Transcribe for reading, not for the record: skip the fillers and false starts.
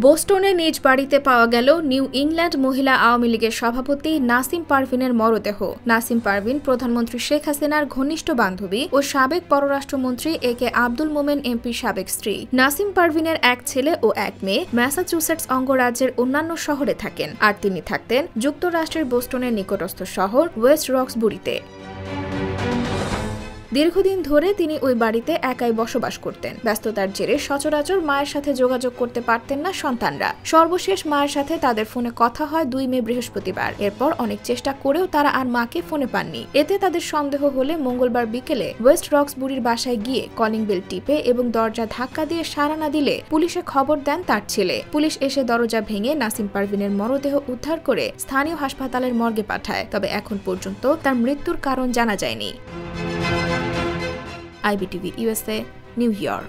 বোস্টনে নিজ বাড়িতে পাওয়া গেল নিউ ইংল্যান্ড মহিলা আওয়ামী লীগের সভাপতি নাসিম পারভিনের মরদেহ। নাসিম পারভিন প্রধানমন্ত্রী শেখ হাসিনার ঘনিষ্ঠ বান্ধবী ও সাবেক পররাষ্ট্রমন্ত্রী একে আব্দুল মোমেন এমপির সাবেক স্ত্রী। নাসিম পারভিনের এক ছেলে ও এক মেয়ে ম্যাসাচুসেটস অঙ্গরাজ্যের অন্যান্য শহরে থাকেন, আর তিনি থাকতেন যুক্তরাষ্ট্রের বোস্টনের নিকটস্থ শহর ওয়েস্ট রক্সবুরিতে। দীর্ঘদিন ধরে তিনি ওই বাড়িতে একাই বসবাস করতেন। ব্যস্ততার জেরে সচরাচর মায়ের সাথে যোগাযোগ করতে পারতেন না সন্তানরা। সর্বশেষ মায়ের সাথে তাদের ফোনে কথা হয় 2 মে বৃহস্পতিবার। এরপর অনেক চেষ্টা করেও তারা আর মাকে ফোনে পাননি। এতে তাদের সন্দেহ হলে মঙ্গলবার বিকেলে ওয়েস্ট রক্সবুরির বাসায় গিয়ে কলিং বেল টিপে এবং দরজা ধাক্কা দিয়ে সাড়া না দিলে পুলিশে খবর দেন তার ছেলে। পুলিশ এসে দরজা ভেঙে নাসিম পারভিনের মরদেহ উদ্ধার করে স্থানীয় হাসপাতালের মর্গে পাঠায়। তবে এখন পর্যন্ত তার মৃত্যুর কারণ জানা যায়নি। IBTV USA, New York।